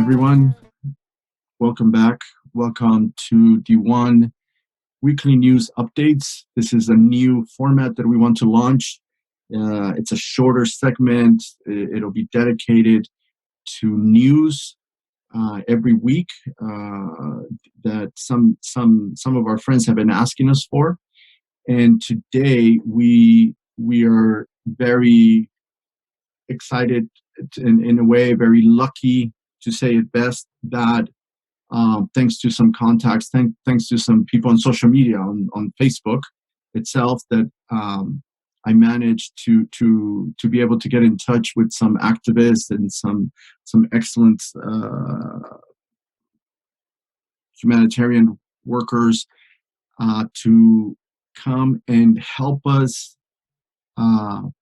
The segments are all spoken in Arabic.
everyone. Welcome back. Welcome to Diwan Weekly News Updates. This is a new format that we want to launch. It's a shorter segment. It'll be dedicated to news every week that some of our friends have been asking us for. And today we are very excited, in a way, very lucky to say it best, that thanks to some contacts, thanks to some people on social media, on Facebook itself, that I managed to be able to get in touch with some activists and some excellent humanitarian workers to come and help us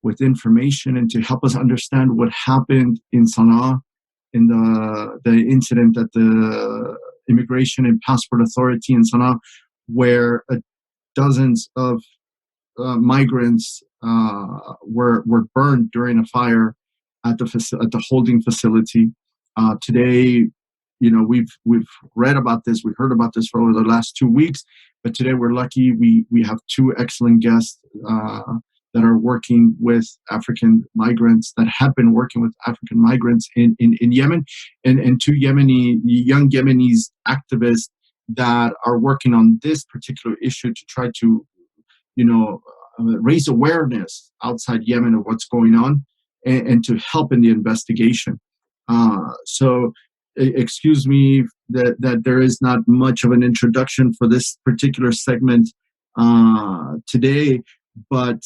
with information and to help us understand what happened in Sana'a, in the incident at the Immigration and Passport Authority in Sana'a, where dozens of migrants were burned during a fire at the holding facility. Today, we've read about this, we've heard about this for over the last 2 weeks, but today we're lucky. We have two excellent guests that are working with African migrants, that have been working with African migrants in Yemen, and two young Yemenis activists that are working on this particular issue to try to, raise awareness outside Yemen of what's going on and to help in the investigation. So excuse me that there is not much of an introduction for this particular segment today, but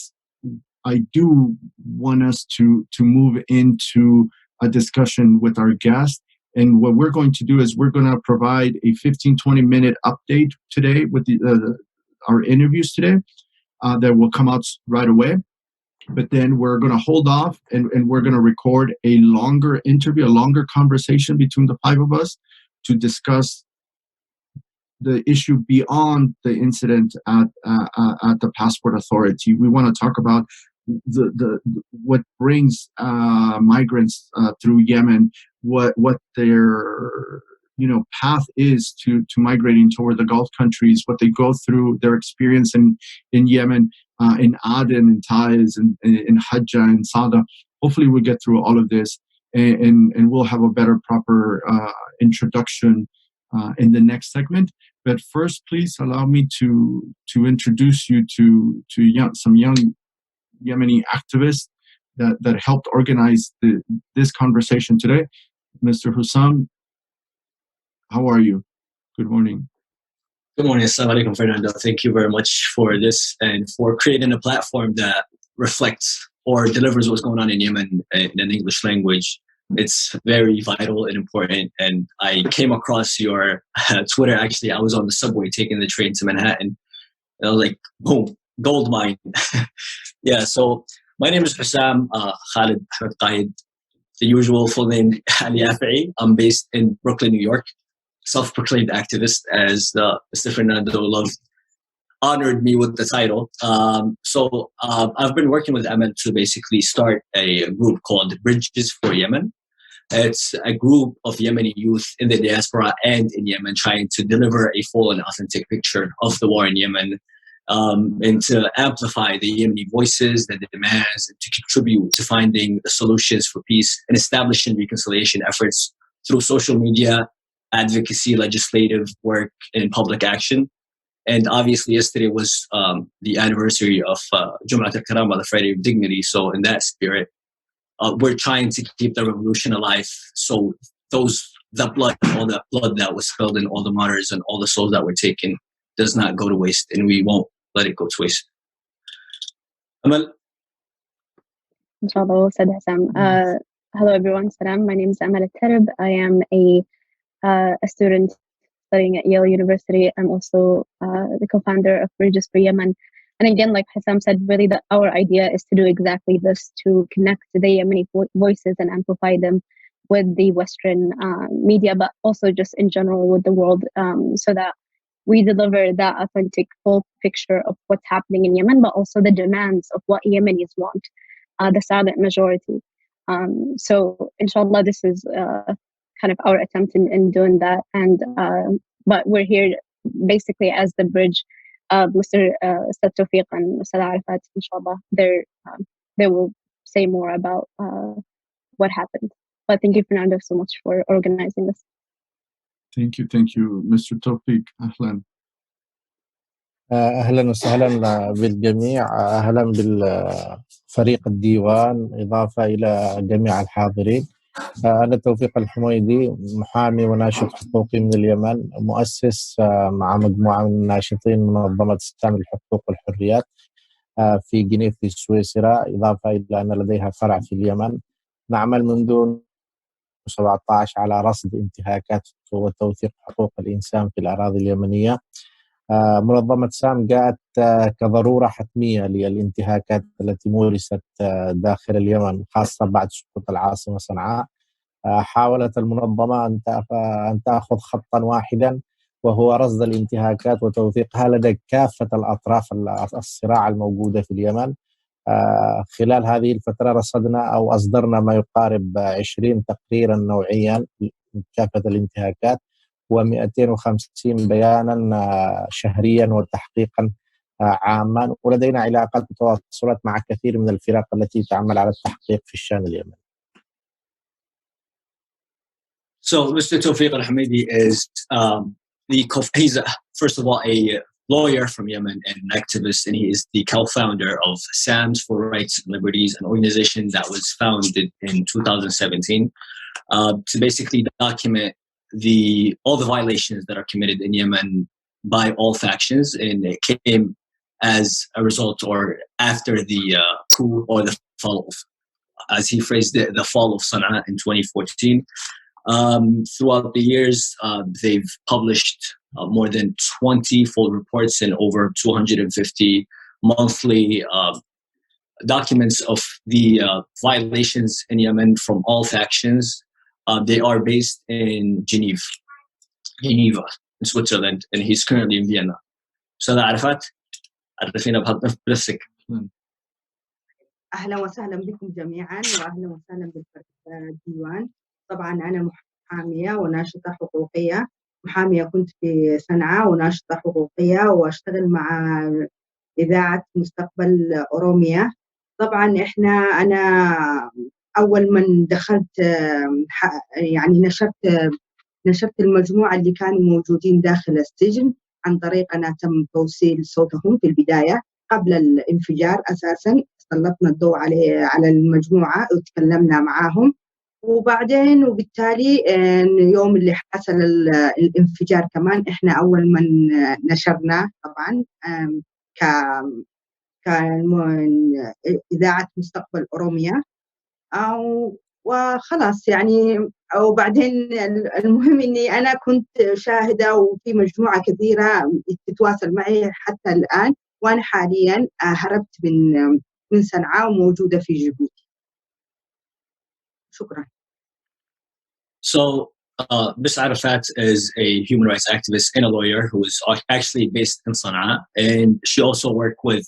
I do want us to move into a discussion with our guest. And what we're going to do is we're going to provide a 15-20 minute update today with our interviews today that will come out right away. But then we're going to hold off and we're going to record a longer interview, a longer conversation between the five of us to discuss the issue beyond the incident at the Passport Authority. We want to talk about what brings migrants through Yemen, what their path is to migrating toward the Gulf countries, what they go through, their experience in Yemen, in Aden, in Taiz, in Hajjah, and Sada. Hopefully we'll get through all of this and we'll have a better, proper introduction in the next segment. But first, please allow me to introduce you to some young Yemeni activists that helped organize this conversation today. Mr. Husam, how are you? Good morning. Good morning. Assalamu alaikum, Fernando. Thank you very much for this and for creating a platform that reflects or delivers what's going on in Yemen in an English language. It's very vital and important. And I came across your Twitter. Actually, I was on the subway taking the train to Manhattan. And I was like, boom, gold mine. Yeah, so my name is Husam Kaid. The usual full name, Ali Yafi'i. I'm based in Brooklyn, New York. Self-proclaimed activist, as Mr. Fernando Love honored me with the title. So I've been working with Amal to basically start a group called Bridges for Yemen. It's a group of Yemeni youth in the diaspora and in Yemen trying to deliver a full and authentic picture of the war in Yemen, and to amplify the Yemeni voices, the demands, and to contribute to finding the solutions for peace and establishing reconciliation efforts through social media, advocacy, legislative work, and public action. And obviously yesterday was the anniversary of Jum'at al-Karama, the Friday of Dignity. So in that spirit, we're trying to keep the revolution alive. So all the blood that was spilled and all the martyrs and all the souls that were taken does not go to waste, and we won't let it go to waste. Amal? Inshallah, Ustad Husam. Hello everyone, salam. My name is Amal al-Tareb. I am a student studying at Yale University. I'm also the co-founder of Bridges for Yemen. And again, like Husam said, really our idea is to do exactly this, to connect the Yemeni voices and amplify them with the Western media, but also just in general with the world, so that we deliver that authentic full picture of what's happening in Yemen, but also the demands of what Yemenis want, the silent majority. So inshallah, this is kind of our attempt in doing that. And but we're here basically as the bridge of Mr. Tawfik and Mr. Arafat, inshallah. They will say more about what happened. But thank you, Fernando, so much for organizing this. Thank you, Mr. Tawfik. Ahlan. أهلا وسهلا بالجميع. أهلا بالفريق الديوان إضافة إلى جميع الحاضرين. أنا توفيق الحميدي، محامي وناشط حقوقي من اليمن، مؤسس مع مجموعة من الناشطين منظمة سام الحقوق والحريات في جنيف في سويسرا، إضافة إلى أن لديها فرع في اليمن. نعمل منذ 17 على رصد انتهاكات وتوثيق حقوق الإنسان في الأراضي اليمنية. منظمة سام جاءت كضرورة حتمية للانتهاكات التي مورست داخل اليمن، خاصة بعد سقوط العاصمة صنعاء. حاولت المنظمة أن تأخذ خطا واحدا، وهو رصد الانتهاكات وتوثيقها لدى كافة الأطراف الصراع الموجودة في اليمن. خلال هذه الفترة رصدنا أو أصدرنا ما يقارب 20 تقريرا نوعيا من كافة الانتهاكات، و250 بيانا شهريا وتحقيقا عاما، ولدينا علاقات وتواصلات مع كثير من الفرق التي تعمل على التحقيق في الشأن اليمني. So Mr. Tawfik al-Hamidi is he's first of all a lawyer from Yemen and an activist, and he is the co-founder of SAMS for Rights and Liberties, an organization that was founded in 2017 to basically document all the violations that are committed in Yemen by all factions, and it came as a result or after the coup or the fall of, as he phrased it, the fall of Sana'a in 2014. Throughout the years, they've published more than 20 full reports and over 250 monthly documents of the violations in Yemen from all factions. They are based in Geneva, in Switzerland, and he's currently in Vienna. So Arafat, عرفينا بنفسك. أهلا وسهلا بكم جميعا، وأهلا وسهلا بالفريق ديوان. طبعا أنا محامية وناشطة حقوقية، محامية كنت في صنعاء وناشطة حقوقية، وأشتغل مع إذاعة مستقبل أوروميا. طبعا أنا أول من دخلت يعني نشرت المجموعة اللي كانوا موجودين داخل السجن، عن طريق أنا تم توصيل صوتهم في البداية قبل الانفجار. أساسا سلطنا الضوء على المجموعة وتكلمنا معاهم، وبالتالي يوم اللي حصل الانفجار كمان إحنا أول من نشرنا طبعا كإذاعة مستقبل أوروميا. وخلاص يعني، وبعدين المهم إني أنا كنت شاهدة وفي مجموعة كثيرة تتواصل معي حتى الآن، وأنا حاليا هربت من صنعاء وموجودة في جيبوتي. شكرا. So Miss Arafat is a human rights activist and a lawyer who is actually based in Sana'a, and she also worked with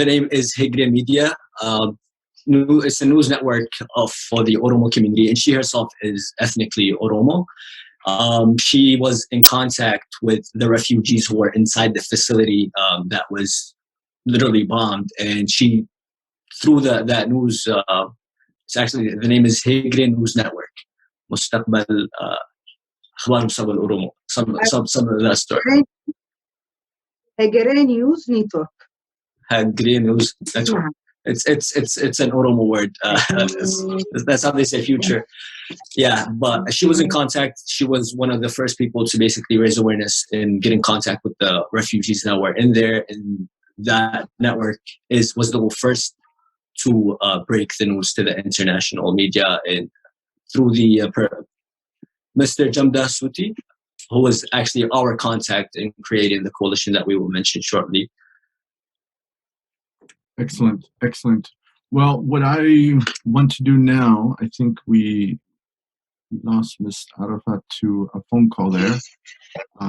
the name is Higre Media. It's a news network for the Oromo community, and she herself is ethnically Oromo. She was in contact with the refugees who were inside the facility that was literally bombed, and she, through that news, it's actually, the name is Higre News Network. مستقبل اخبار مستقبل Oromo. Some of that story. Higre News Network. Higre News Network. It's an Oromo word. That's how they say future. Yeah, but she was in contact. She was one of the first people to basically raise awareness and get in contact with the refugees that were in there. And that network was the first to break the news to the international media, and through the Mr. Jamda Suti, who was actually our contact in creating the coalition that we will mention shortly. Excellent. Well, what I want to do now, I think we lost Miss Arafat to a phone call there.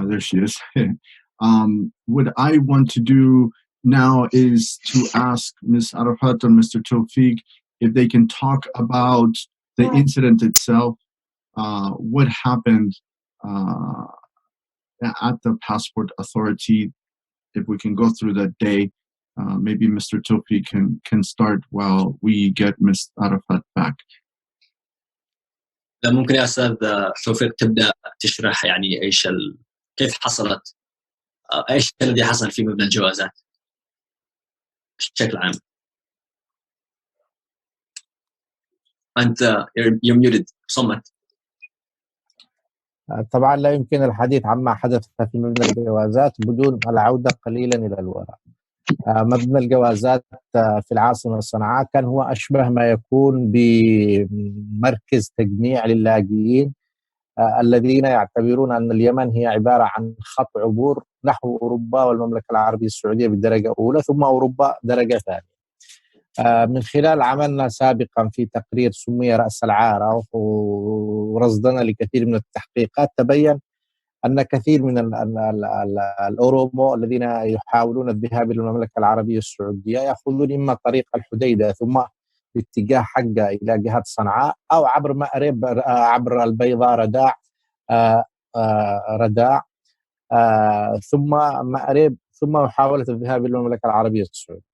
There she is. What I want to do now is to ask Miss Arafat or Mr. Tawfik if they can talk about the incident itself, what happened at the passport authority. If we can go through that day, maybe Mr. Tawfik can start while we get Miss Arafat back. ممكن يا أستاذ توفيق تبدأ تشرح يعني كيف حصلت إيش الذي حصل في مبنى الجوازات بشكل عام. أنت you're muted صمت. طبعا لا يمكن الحديث عما حدث في مبنى الجوازات بدون العودة قليلا إلى الوراء. مبنى الجوازات في العاصمة صنعاء كان هو أشبه ما يكون بمركز تجميع للاجئين الذين يعتبرون أن اليمن هي عبارة عن خط عبور نحو أوروبا والمملكة العربية السعودية بالدرجة أولى ثم أوروبا درجة ثانية. من خلال عملنا سابقا في تقرير سمي رأس العارة ورصدنا لكثير من التحقيقات تبين أن كثير من الأورومو الذين يحاولون الذهاب إلى المملكة العربية السعودية يأخذون إما طريق الحديدة ثم باتجاه حقة إلى جهة صنعاء أو عبر مأرب عبر البيضاء رداع ثم مأرب ثم محاولة الذهاب إلى المملكة العربية السعودية.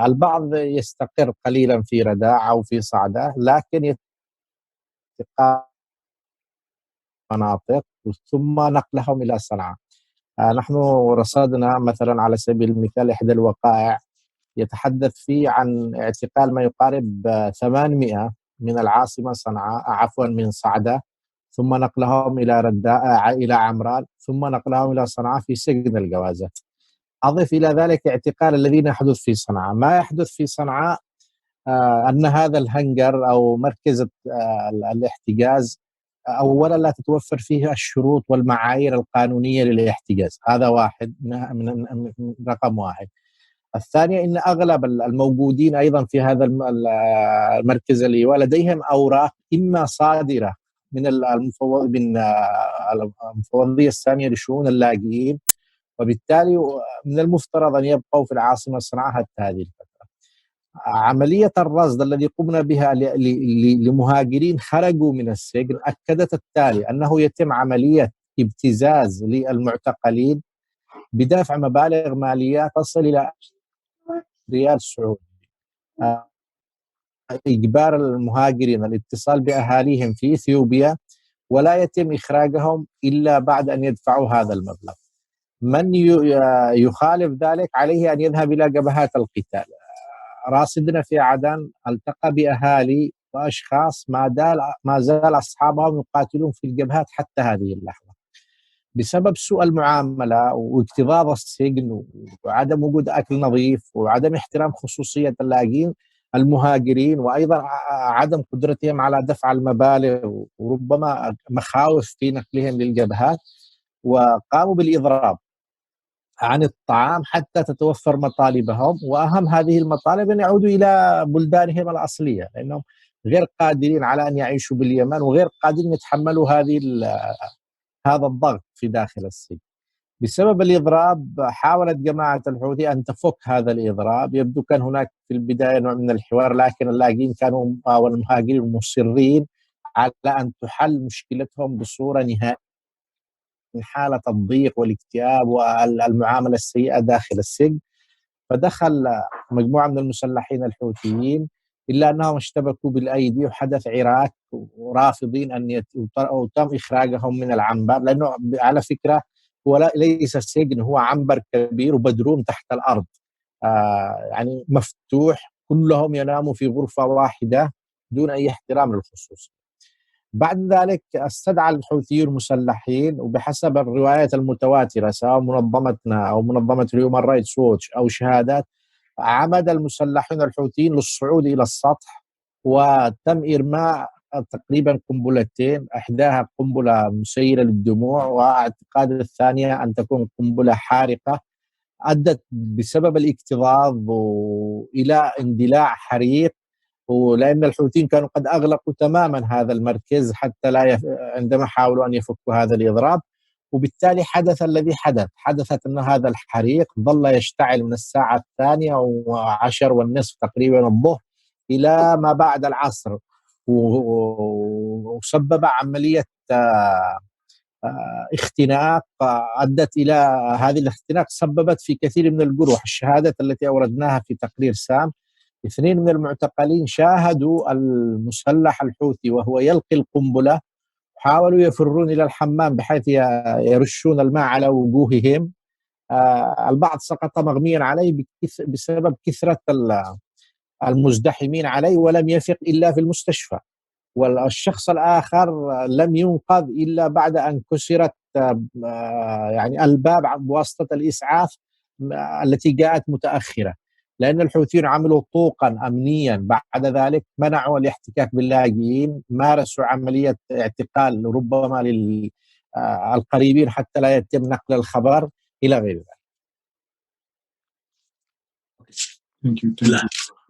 البعض يستقر قليلا في رداع أو في صعدة لكن يتقى مناطق ثم نقلهم إلى صنعاء. نحن رصدنا مثلا على سبيل المثال إحدى الوقائع يتحدث فيه عن اعتقال ما يقارب 800 من العاصمة صنعاء من صعدة ثم نقلهم إلى رداء إلى عمران ثم نقلهم إلى صنعاء في سجن الجوازات. أضف إلى ذلك اعتقال الذين يحدث في صنعاء. ما يحدث في صنعاء أن هذا الهنجر أو مركز الاحتجاز أولا لا تتوفر فيه الشروط والمعايير القانونية للاحتجاز، هذا واحد من رقم واحد. الثانية إن أغلب الموجودين أيضا في هذا المركز الإيواء لديهم أوراق إما صادرة من المفوضية الثانية لشؤون اللاجئين وبالتالي من المفترض أن يبقوا في العاصمة صنعاء حتى هذه الفترة. عملية الرصد الذي قمنا بها لمهاجرين خرجوا من السجن أكدت التالي أنه يتم عملية ابتزاز للمعتقلين بدفع مبالغ مالية تصل إلى ريال سعودي، إجبار المهاجرين الاتصال بأهاليهم في إثيوبيا ولا يتم إخراجهم إلا بعد أن يدفعوا هذا المبلغ. من يخالف ذلك عليه أن يذهب إلى جبهات القتال. راصدنا في عدن التقى بأهالي وأشخاص ما زال أصحابهم يقاتلون في الجبهات حتى هذه اللحظة بسبب سوء المعاملة واكتظاظ السجن وعدم وجود أكل نظيف وعدم احترام خصوصية اللاجئين المهاجرين وأيضا عدم قدرتهم على دفع المبالغ وربما مخاوف في نقلهم للجبهات، وقاموا بالإضراب عن الطعام حتى تتوفر مطالبهم، وأهم هذه المطالب أن يعودوا إلى بلدانهم الأصلية لأنهم غير قادرين على أن يعيشوا باليمن وغير قادرين يتحملوا هذا الضغط في داخل السجن. بسبب الإضراب حاولت جماعة الحوثي أن تفك هذا الإضراب. يبدو كان هناك في البداية نوع من الحوار لكن اللاجئين كانوا والمهاجرين مصرين على أن تحل مشكلتهم بصورة نهائية من حالة الضيق والاكتئاب والمعاملة السيئة داخل السجن. فدخل مجموعة من المسلحين الحوثيين إلا أنهم اشتبكوا بالأيدي وحدث عراك ورافضين أن تم إخراجهم من العنبر، لأنه على فكرة هو ليس السجن، هو عنبر كبير وبدروم تحت الأرض يعني مفتوح، كلهم يناموا في غرفة واحدة دون أي احترام للخصوص. بعد ذلك استدعى الحوثيون المسلحين وبحسب الروايات المتواترة سواء منظمتنا أو منظمة الهيومن رايتس ووتش أو شهادات، عمد المسلحين الحوثيين للصعود إلى السطح وتم إرماء تقريبا قنبلتين، إحداها قنبلة مسيلة للدموع واعتقاد الثانية أن تكون قنبلة حارقة أدت بسبب الاكتظاظ إلى اندلاع حريق، ولأن الحوثيين كانوا قد أغلقوا تماما هذا المركز حتى لا عندما حاولوا أن يفكوا هذا الإضراب، وبالتالي حدث الذي حدثت أن هذا الحريق ظل يشتعل من الساعة 2:10 تقريبا الظهر إلى ما بعد العصر، وسبب عملية اختناق أدت إلى هذه الاختناق سببت في كثير من الجروح. الشهادات التي أوردناها في تقرير سام، 2 من المعتقلين شاهدوا المسلح الحوثي وهو يلقي القنبلة، حاولوا يفرون إلى الحمام بحيث يرشون الماء على وجوههم. البعض سقط مغميا عليه بسبب كثرة المزدحمين عليه ولم يفق إلا في المستشفى، والشخص الآخر لم ينقذ إلا بعد أن كسرت يعني الباب بواسطة الإسعاف التي جاءت متأخرة، لأن الحوثيون عملوا طوقا أمنيا بعد ذلك، منعوا الاحتكاك باللاجئين، مارسوا عملية اعتقال ربما للقريبين حتى لا يتم نقل الخبر إلى غير ذلك. Thank you.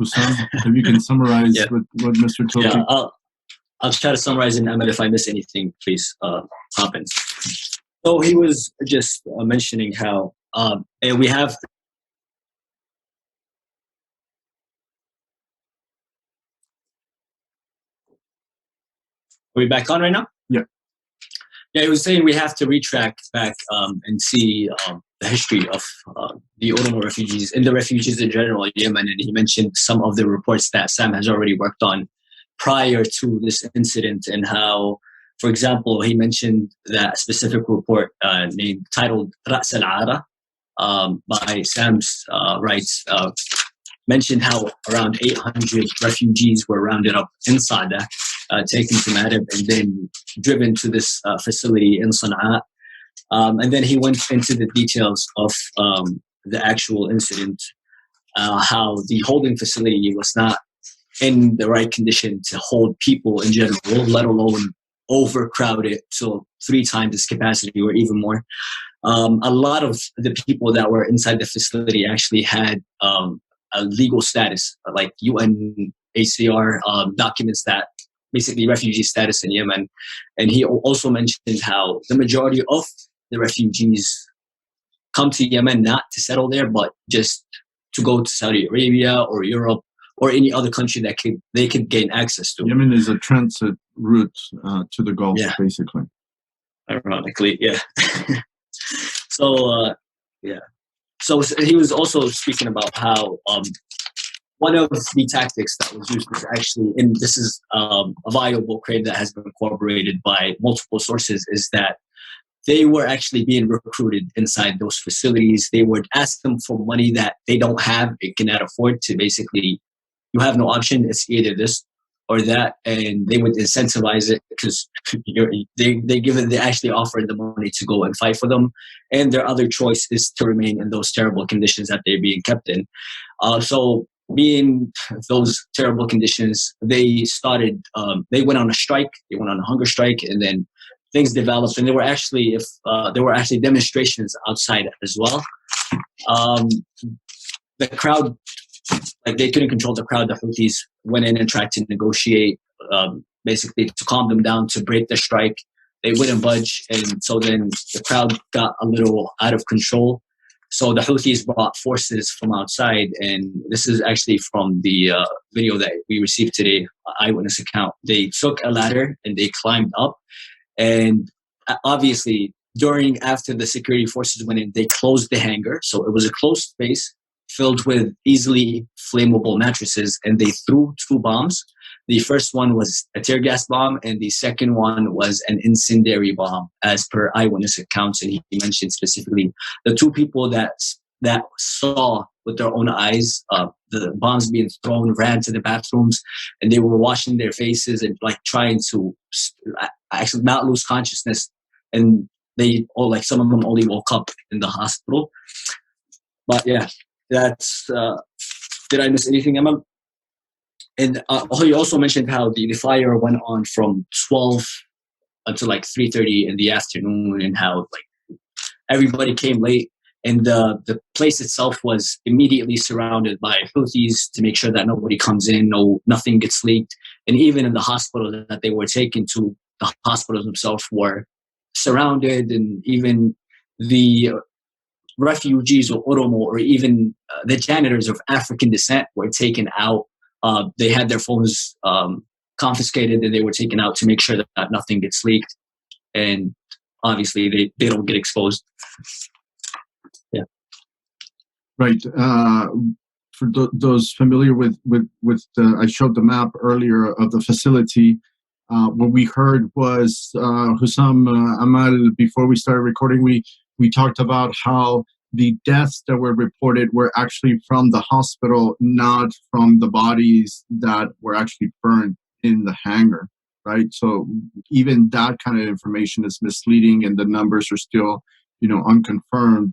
Husam, if you can summarize what Mr. Tawfik. Yeah, I'll try to summarize it, Ahmed. If I miss anything, please hop in. So he was just mentioning how and we have. Are we back on right now? Yeah. Yeah, he was saying we have to retract back and see the history of the Oromo refugees and the refugees in general in Yemen. And he mentioned some of the reports that Sam has already worked on prior to this incident, and how, for example, he mentioned that specific report titled Ras al-Ara by Sam's rights, mentioned how around 800 refugees were rounded up in Sada, taken to Marib, and then driven to this facility in صنعاء. And then he went into the details of the actual incident, how the holding facility was not in the right condition to hold people in general, let alone overcrowded to 3 times its capacity or even more. A lot of the people that were inside the facility actually had a legal status, like UNHCR documents that basically refugee status in Yemen. And he also mentioned how the majority of the refugees come to Yemen not to settle there, but just to go to Saudi Arabia or Europe or any other country that they could gain access to. Yemen is a transit route to the Gulf, basically. Ironically, yeah. So he was also speaking about how one of the tactics that was used was actually, and this is a viable claim that has been corroborated by multiple sources, is that they were actually being recruited inside those facilities. They would ask them for money that they don't have, they cannot afford to. Basically, you have no option, it's either this or that, and they would incentivize it because they actually offer the money to go and fight for them, and their other choice is to remain in those terrible conditions that they're being kept in. So being those terrible conditions, they started, they went on a strike, they went on a hunger strike, and then things developed, and there were actually demonstrations outside as well. The crowd, like, they couldn't control the crowd. The Houthis went in and tried to negotiate, basically to calm them down, to break the strike. They wouldn't budge, and so then the crowd got a little out of control. So the Houthis brought forces from outside, and this is actually from the video that we received today, eyewitness account. They took a ladder and they climbed up, and obviously after the security forces went in, they closed the hangar. So it was a closed space filled with easily flammable mattresses, and they threw 2 bombs. The first one was a tear gas bomb, and the second one was an incendiary bomb, as per eyewitness accounts. And he mentioned specifically the 2 people that saw with their own eyes the bombs being thrown, ran to the bathrooms, and they were washing their faces and like trying to actually not lose consciousness. And some of them only woke up in the hospital. But yeah, that's did I miss anything, Emma? And he also mentioned how the fire went on from 12 until like 3:30 in the afternoon, and how like everybody came late, and the place itself was immediately surrounded by Houthis to make sure that nobody comes in, nothing gets leaked. And even in the hospital that they were taken to, the hospitals themselves were surrounded, and even the refugees or Oromo or even the janitors of African descent were taken out. They had their phones confiscated and they were taken out to make sure that nothing gets leaked, and obviously they don't get exposed. Yeah. Right. For those familiar with I showed the map earlier of the facility. What we heard was Husam Amal, before we started recording, we talked about how the deaths that were reported were actually from the hospital, not from the bodies that were actually burned in the hangar, right? So even that kind of information is misleading, and the numbers are still, unconfirmed,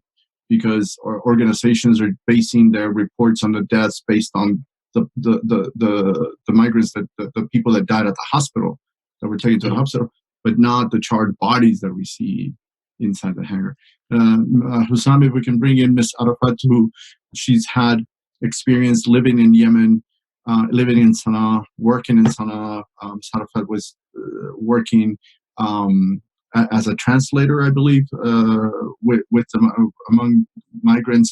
because our organizations are basing their reports on the deaths based on the migrants, the people that died at the hospital, that were taken to the hospital, but not the charred bodies that we see inside the hangar. Husam, if we can bring in Miss Arafat, who she's had experience living in Yemen, living in Sana'a, working in Sana'a. Miss Arafat was working as a translator, I believe, with among migrants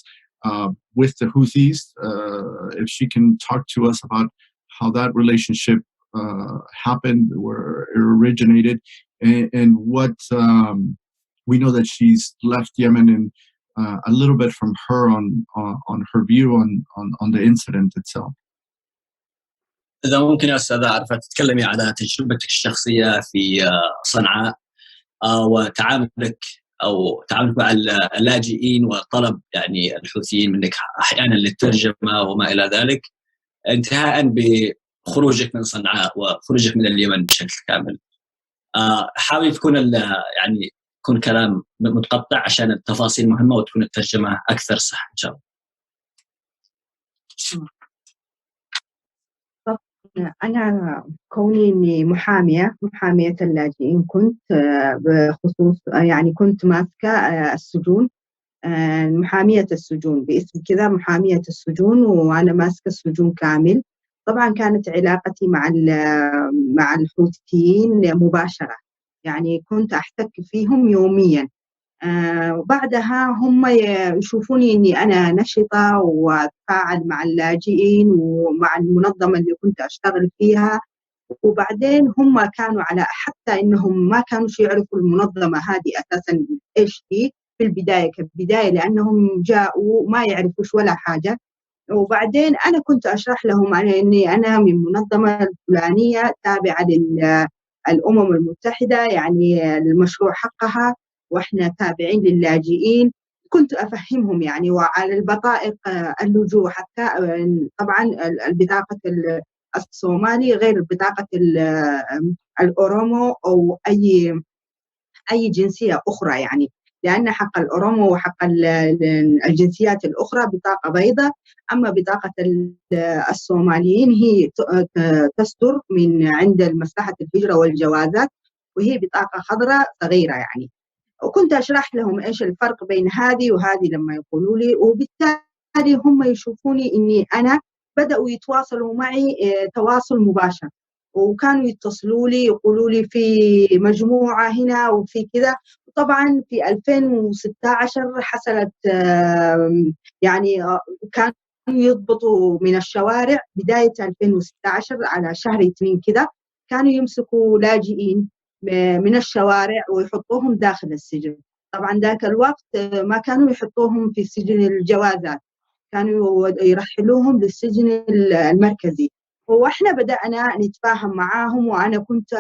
with the Houthis. If she can talk to us about how that relationship happened, where it originated, and what we know that she's left Yemen, and a little bit from her on her view on the incident itself. إذا ممكن يا أستاذة عرفت تتكلمي على تجربتك الشخصية في صنعاء، وتعاملك مع اللاجئين وطلب يعني الحوثيين منك أحيانا للترجمة وما إلى ذلك، انتهاء بخروجك من صنعاء وخروجك من اليمن بشكل كامل. حاولي تكون يعني يكون كلام متقطع عشان التفاصيل مهمة وتكون الترجمة أكثر صح إن شاء الله. أنا كوني إني محامية اللاجئين، كنت بخصوص يعني كنت ماسكة السجون، محامية السجون باسم كذا، محامية السجون، وأنا ماسكة السجون كامل. طبعا كانت علاقتي مع الحوثيين مباشرة، يعني كنت أحتك فيهم يوميا. وبعدها هم يشوفوني إني أنا نشطة وأتفاعل مع اللاجئين ومع المنظمة اللي كنت أشتغل فيها. وبعدين هم كانوا على حتى إنهم ما كانوا يعرفوا المنظمة هذه أساساً إيش هي في البداية كبداية، لأنهم جاءوا ما يعرفوش ولا حاجة. وبعدين أنا كنت أشرح لهم إني أنا من منظمة الفلانية تابعة للأمم المتحدة، يعني المشروع حقها، وإحنا تابعين للاجئين. كنت أفهمهم يعني، وعلى البطائق اللجوء حتى طبعا البطاقة الصومالي غير بطاقة الأورومو أو أي جنسية أخرى، يعني لأن حق الأورومو وحق الجنسيات الأخرى بطاقة بيضاء، أما بطاقة الصوماليين هي تصدر من عند مصلحة الهجرة والجوازات، وهي بطاقة خضراء صغيرة يعني. وكنت أشرح لهم إيش الفرق بين هذه وهذه لما يقولوا لي، وبالتالي هم يشوفوني إني أنا بدأوا يتواصلوا معي تواصل مباشر، وكانوا يتصلوا لي يقولوا لي في مجموعة هنا وفي كذا. طبعا في 2016 حصلت يعني كانوا يضبطوا من الشوارع بداية 2016 على شهر 2 كذا، كانوا يمسكوا لاجئين من الشوارع ويحطوهم داخل السجن. طبعا ذاك الوقت ما كانوا يحطوهم في سجن الجوازات، كانوا يرحلوهم للسجن المركزي. وإحنا بدأنا نتفاهم معاهم، وأنا كنت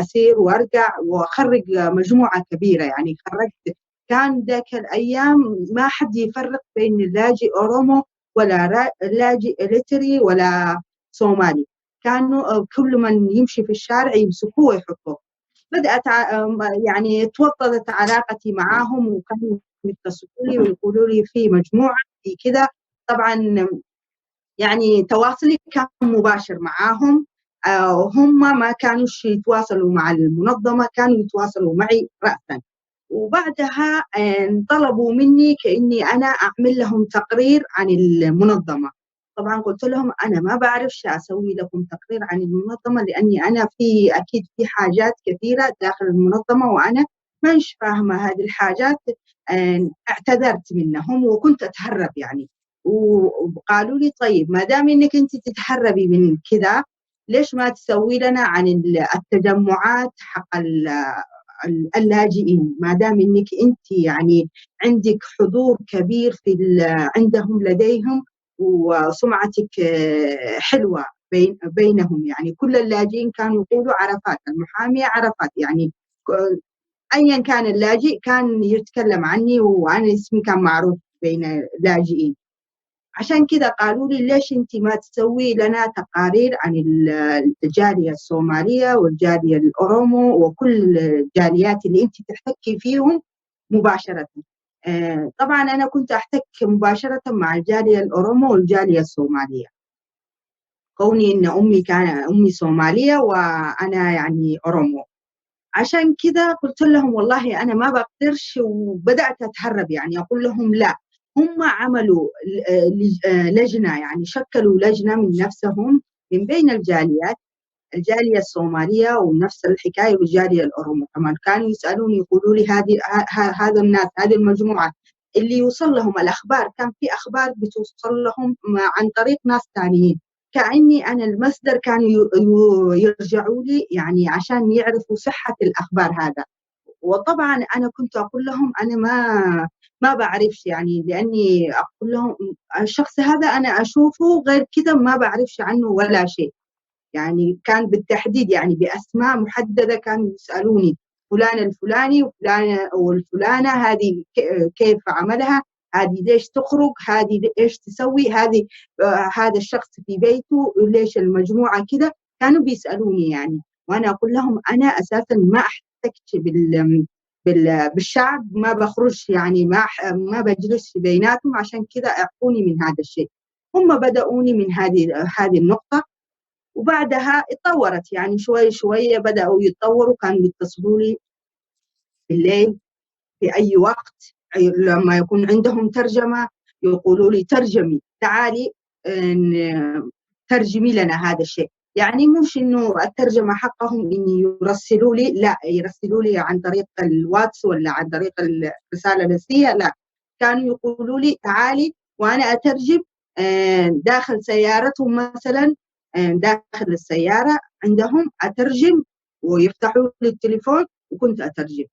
أسير وأرجع وأخرج مجموعة كبيرة، يعني خرجت. كان ذاك الأيام ما حد يفرق بين اللاجئ أورومو ولا لاجئ إريتري ولا صومالي، كانوا كل من يمشي في الشارع يمسكوه ويحطوه. بدأت يعني توطدت علاقتي معاهم، وكانوا يتصلوا لي ويقولوا لي في مجموعة في كذا. طبعا يعني تواصلي كان مباشر معاهم، هم ما كانوا يتواصلوا مع المنظمة، كانوا يتواصلوا معي رأسا. وبعدها طلبوا مني كأني أنا أعمل لهم تقرير عن المنظمة. طبعا قلت لهم أنا ما بعرفش أسوي لكم تقرير عن المنظمة، لأني أنا أكيد في حاجات كثيرة داخل المنظمة وأنا مش فاهمة هذه الحاجات. اعتذرت منهم وكنت أتهرب يعني، وقالوا لي طيب ما دام إنك أنت تتهربي من كذا، ليش ما تسوي لنا عن التجمعات حق اللاجئين، ما دام انك انت يعني عندك حضور كبير عندهم لديهم، وسمعتك حلوه بينهم. يعني كل اللاجئين كانوا يقولوا عرفات المحامية عرفات، يعني ايا كان اللاجئ كان يتكلم عني وانا اسمي كان معروف بين اللاجئين. عشان كذا قالوا لي ليش انت ما تسوي لنا تقارير عن الجالية الصومالية والجالية الأورومو وكل الجاليات اللي انت تحتكي فيهم مباشرة. طبعا أنا كنت أحتك مباشرة مع الجالية الأورومو والجالية الصومالية، كوني إن أمي صومالية وأنا يعني أورومو. عشان كذا قلت لهم والله أنا ما بقدرش، وبدأت أتهرب، يعني أقول لهم لا. هم عملوا لجنة، يعني شكلوا لجنة من نفسهم من بين الجالية الصومالية، ونفس الحكاية بالجالية الأورومو كمان. كانوا يسألوني يقولوا لي هذا الناس، هذه المجموعة اللي يوصل لهم الأخبار، كان في أخبار بتوصل لهم عن طريق ناس تانيين، كأني أنا المصدر. كانوا يرجعوا لي يعني عشان يعرفوا صحة الأخبار هذا. وطبعا أنا كنت أقول لهم أنا ما بعرفش، يعني لأني أقول لهم الشخص هذا أنا أشوفه، غير كده ما بعرفش عنه ولا شيء. يعني كان بالتحديد يعني بأسماء محددة كانوا يسألوني فلان الفلاني وفلانة والفلانة، هذه كيف عملها، هذه ليش تخرج، هذه ايش تسوي، هذه هذا الشخص في بيته ليش المجموعة كده. كانوا بيسألوني يعني، وأنا أقول لهم أنا أساسا ما أحتكش بالشعب، ما بخرج، يعني ما بجلس بيناتهم، عشان كده أعفوني من هذا الشيء. هم بدأوني من هذه النقطة، وبعدها اتطورت، يعني شوي شوية بدأوا يتطوروا. كانوا يتصلوا لي بالليل في أي وقت، لما يكون عندهم ترجمة يقولوا لي ترجمي، تعالي ترجمي لنا هذا الشيء. يعني مش إنه الترجمة حقهم إني يرسلوا لي، لا، يرسلوا لي عن طريق الواتس ولا عن طريق الرسالة النصية، لا، كانوا يقولوا لي تعالي وأنا أترجم داخل سيارتهم مثلا، داخل السيارة عندهم أترجم، ويفتحوا لي التليفون وكنت أترجم.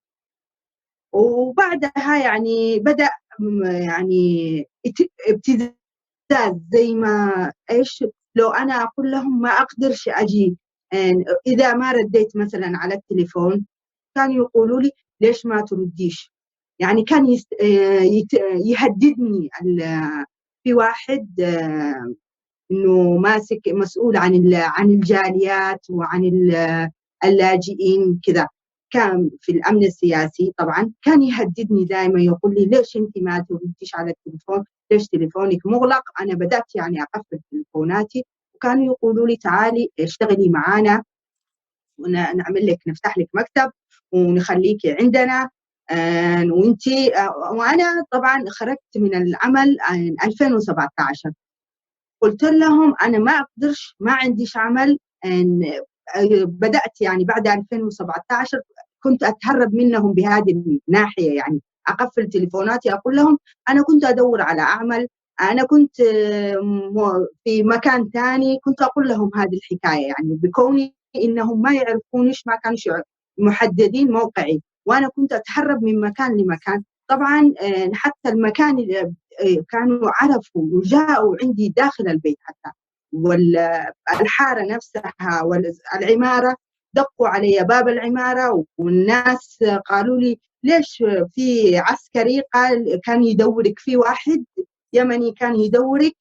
وبعدها يعني بدأ يعني ابتزاز، زي ما إيش، لو أنا أقول لهم ما أقدرش أجي إذا ما رديت مثلا على التليفون، كانوا يقولوا لي ليش ما ترديش. يعني كان يهددني. في واحد إنه ماسك مسؤول عن الجاليات وعن اللاجئين كذا، كان في الأمن السياسي طبعا، كان يهددني دائما، يقول لي ليش أنت ما ترديش على التليفون، ليش تليفونك مغلق. أنا بدأت يعني أقفل تليفوناتي، وكانوا يقولوا لي تعالي اشتغلي معانا ونعمل لك، نفتح لك مكتب ونخليكي عندنا. وانتي وأنا طبعا خرجت من العمل 2017. قلت لهم أنا ما أقدرش، ما عنديش عمل. بدأت يعني بعد 2017 كنت أتهرب منهم بهذه الناحية، يعني أقفل تليفوناتي، أقول لهم أنا كنت أدور على أعمل، أنا كنت في مكان تاني. كنت أقول لهم هذه الحكاية، يعني بكوني إنهم ما يعرفونيش، ما كانوا محددين موقعي، وأنا كنت أتهرب من مكان لمكان. طبعا حتى المكان اللي كانوا عرفوا وجاءوا عندي داخل البيت حتى، والحارة نفسها والعمارة دقوا علي باب العمارة، والناس قالوا لي ليش في عسكري كان يدورك، في واحد يمني كان يدورك.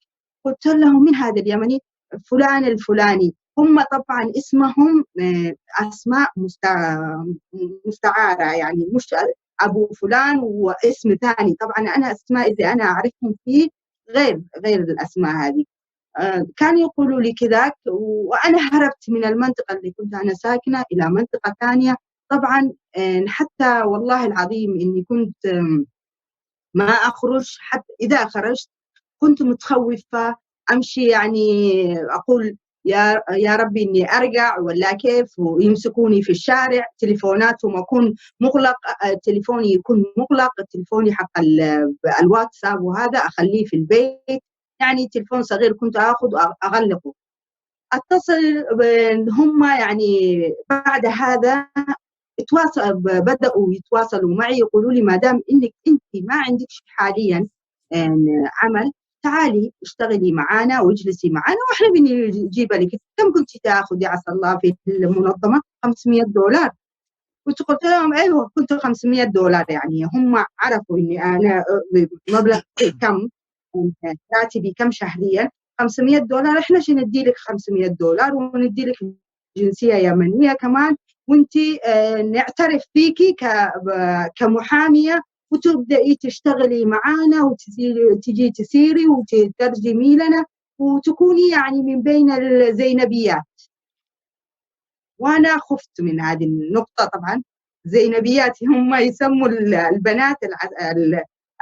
قلت لهم من هذا اليمني؟ فلان الفلاني. هم طبعا اسمهم أسماء مستعارة، يعني مش أبو فلان واسم ثاني. طبعا أنا أسماء اللي أنا أعرفهم فيه غير الأسماء هذه. كانوا يقولوا لي كذاك، وأنا هربت من المنطقة اللي كنت أنا ساكنة إلى منطقة ثانية. طبعا حتى والله العظيم إني كنت ما أخرج، حتى إذا خرجت كنت متخوفة أمشي، يعني أقول يا ربي إني أرجع ولا كيف، ويمسكوني في الشارع، تليفوناتهم أكون مغلق، تليفوني يكون مغلق، تليفوني حق الواتساب وهذا أخليه في البيت، يعني تليفون صغير كنت أخذ أغلقه. اتصل هم يعني بعد هذا بدأوا يتواصلوا معي، يقولوا لي ما دام انك انت ما عندك حاليا عمل، تعالي اشتغلي معانا واجلسي معانا واحنا بنجيب لك. كم كنت تاخذي عسى الله في المنظمه؟ $500. كنت قلت لهم ايوه كنت $500. يعني هم عرفوا اني انا مبلغ كم راتبي كم شهريا، $500. احنا ندي لك $500 وندي لك جنسيه يمنيه كمان، وانت نعترف فيكي كمحاميه وتبدأي تشتغلي معانا وتجي تسيري وتترجمي لنا وتكوني يعني من بين الزينبيات. وأنا خفت من هذه النقطة. طبعا زينبيات هم يسموا البنات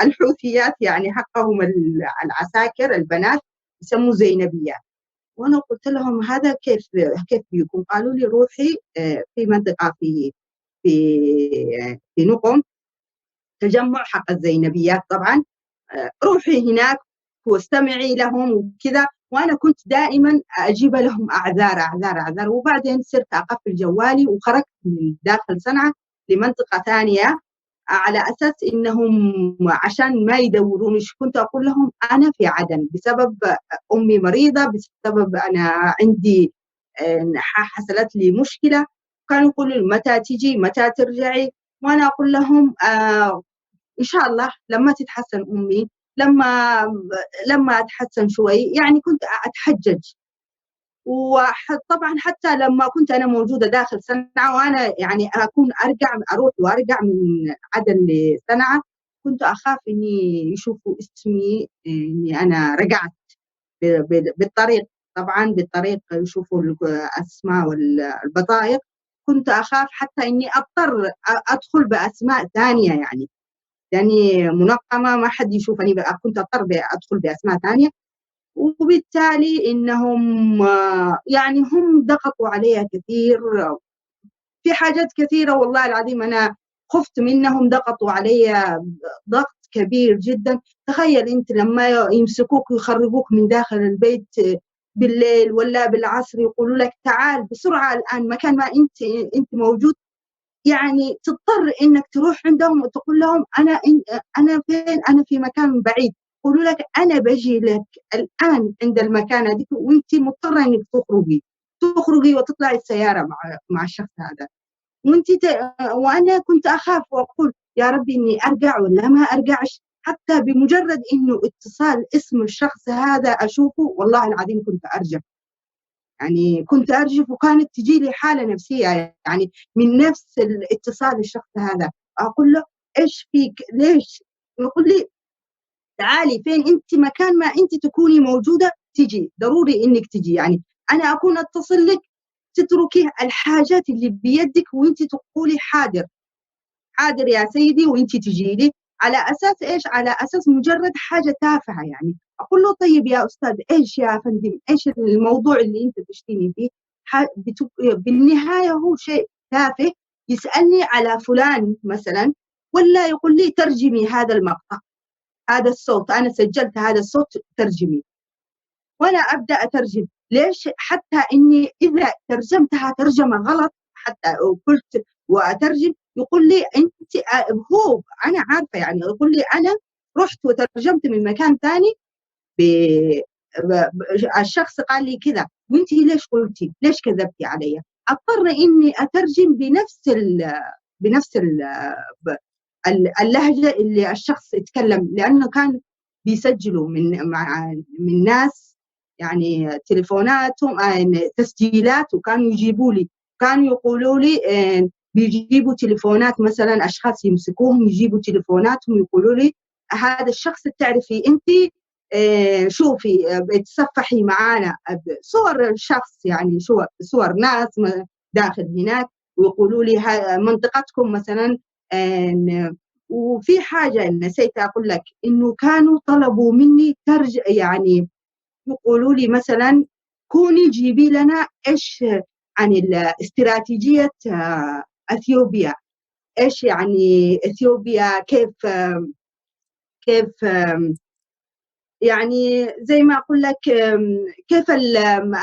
الحوثيات، يعني حقهم العساكر البنات يسموا زينبيات. وأنا قلت لهم هذا كيف بيكون؟ قالوا لي روحي في منطقة في نقم، تجمع حق الزينبيات طبعا، روحي هناك واستمعي لهم وكذا. وأنا كنت دائما أجيب لهم أعذار. وبعدين صرت أقفل جوالي وخرجت من داخل صنعاء لمنطقة ثانية على أساس إنهم عشان ما يدورونش. كنت أقول لهم أنا في عدن بسبب أمي مريضة، بسبب أنا عندي حصلت لي مشكلة. كانوا يقولوا متى تيجي متى ترجعي، وأنا أقول لهم إن شاء الله لما تتحسن أمي، لما أتحسن شوي. يعني كنت أتحجج. وطبعا حتى لما كنت أنا موجودة داخل صنعاء وأنا يعني أروح وأرجع من عدن لصنعاء، كنت أخاف إني يشوفوا اسمي إني أنا رجعت بالطريق. طبعا بالطريق يشوفوا الأسماء والبطائق. كنت أخاف حتى إني أضطر أدخل بأسماء ثانية، يعني منقمة ما حد يشوفني. كنت أضطر أدخل بأسماء ثانية. وبالتالي إنهم يعني هم ضغطوا علي كثير في حاجات كثيرة. والله العظيم أنا خفت منهم، ضغطوا علي ضغط كبير جدا. تخيل أنت لما يمسكوك ويخرجوك من داخل البيت بالليل ولا بالعصر، يقولوا لك تعال بسرعة الآن مكان ما أنت موجود، يعني تضطر إنك تروح عندهم وتقول لهم أنا فين؟ أنا في مكان بعيد. يقولوا لك أنا بجي لك الآن عند المكان هذيك وأنت مضطرة إنك تخرجي وتطلعي السيارة مع الشخص هذا. وأنا كنت أخاف وأقول يا ربي إني أرجع ولا ما أرجعش. حتى بمجرد إنه اتصال اسم الشخص هذا أشوفه والله العظيم كنت أرجع. يعني كنت أرجف وكانت تجي لي حالة نفسية يعني من نفس الاتصال الشخص هذا. أقول له إيش فيك؟ ليش؟ يقول لي تعالي فين أنت؟ مكان ما أنت تكوني موجودة تجي، ضروري إنك تجي. يعني أنا أكون أتصل لك تتركي الحاجات اللي بيدك وأنت تقولي حاضر يا سيدي وأنت تجي لي. على أساس إيش؟ على أساس مجرد حاجة تافهة. يعني أقول له طيب يا أستاذ إيش يا فندم، إيش الموضوع اللي أنت تشتيني فيه؟ بالنهاية هو شيء تافه، يسألني على فلان مثلا ولا يقول لي ترجمي هذا المقطع، هذا الصوت أنا سجلت هذا الصوت ترجمي. وأنا أبدأ أترجم. ليش؟ حتى إني إذا ترجمتها ترجمة غلط حتى قلت وأترجم يقول لي أنت هو أنا عارفة، يعني يقول لي أنا رحت وترجمت من مكان ثاني الشخص قال لي كذا وأنت ليش قلتي؟ ليش كذبتي علي؟ أضطر إني أترجم بنفس اللهجة اللي الشخص يتكلم، لأنه كان بيسجلوا من ناس يعني تليفوناتهم تسجيلات، وكانوا يجيبوا لي، كانوا يقولوا لي بيجيبوا تليفونات مثلا أشخاص يمسكوهم يجيبوا تليفوناتهم يقولوا لي هذا الشخص تعرفي أنت شوفي بتصفحي معانا صور الشخص، يعني صور ناس داخل هناك، ويقولوا لي منطقتكم مثلا. وفي حاجة نسيت أقول لك إنه كانوا طلبوا مني يعني يقولوا لي مثلا كوني جيبي لنا إيش عن الاستراتيجية أثيوبيا، إيش يعني أثيوبيا كيف يعني زي ما أقول لك كيف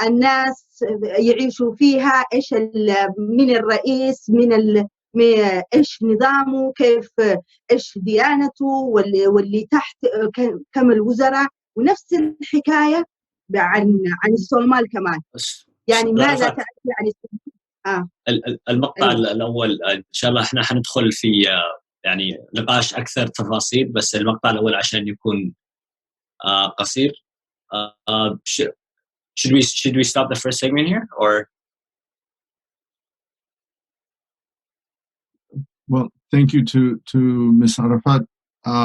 الناس يعيشوا فيها، إيش من الرئيس، إيش نظامه، كيف إيش ديانته، واللي تحت كم الوزراء، ونفس الحكاية عن الصومال كمان. يعني ماذا تعني عن المقطع الأول إن شاء الله إحنا حندخل في يعني نقاش أكثر تفاصيل، بس المقطع الأول عشان يكون قصير. Should we stop the first segment here or? Well, thank you to Miss Arafat.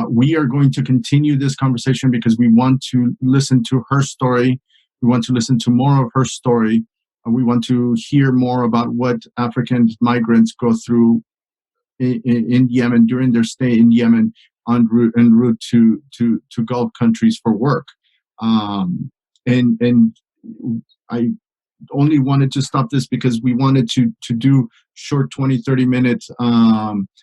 We are going to continue this conversation because we want to listen to her story. We want to listen to more of her story. We want to hear more about what African migrants go through in Yemen during their stay in Yemen en route to Gulf countries for work. And I only wanted to stop this because we wanted to do short 20-30 minute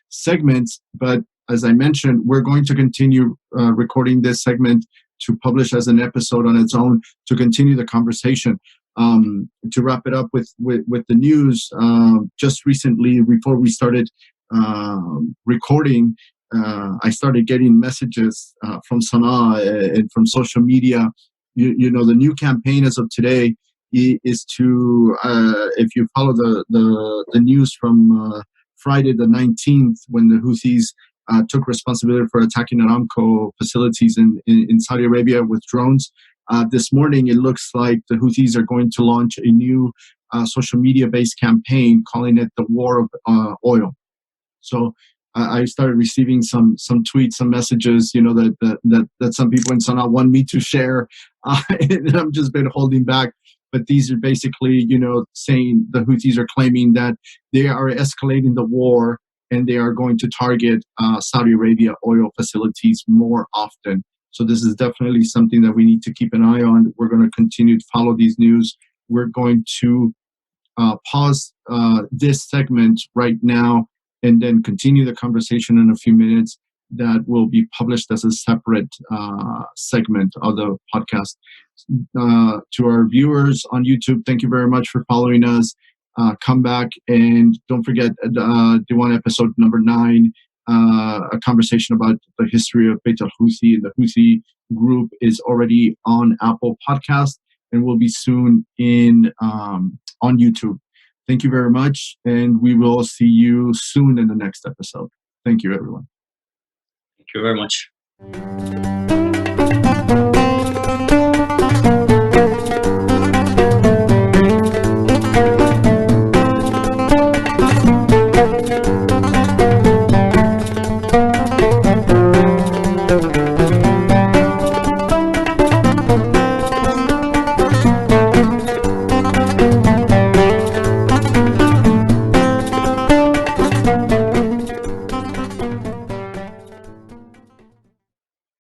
segments, but as I mentioned, we're going to continue recording this segment to publish as an episode on its own to continue the conversation. To wrap it up with the news, just recently before we started recording, I started getting messages from Sana'a and from social media. You know, the new campaign as of today is to, if you follow the news from Friday the 19th, when the Houthis took responsibility for attacking Aramco facilities in Saudi Arabia with drones. This morning, it looks like the Houthis are going to launch a new social media-based campaign calling it the War of Oil. So I started receiving some tweets, some messages, you know, that some people in Sana'a want me to share, and I've just been holding back. But these are basically, you know, saying the Houthis are claiming that they are escalating the war and they are going to target Saudi Arabia oil facilities more often. So this is definitely something that we need to keep an eye on. We're going to continue to follow these news. We're going to pause this segment right now and then continue the conversation in a few minutes. That will be published as a separate segment of the podcast. To our viewers on YouTube, thank you very much for following us. Come back and don't forget Diwan episode number 9, a conversation about the history of Beit al-Houthi. The Houthi group is already on Apple Podcast and will be soon on YouTube. Thank you very much, and we will see you soon in the next episode. Thank you, everyone. Thank you very much.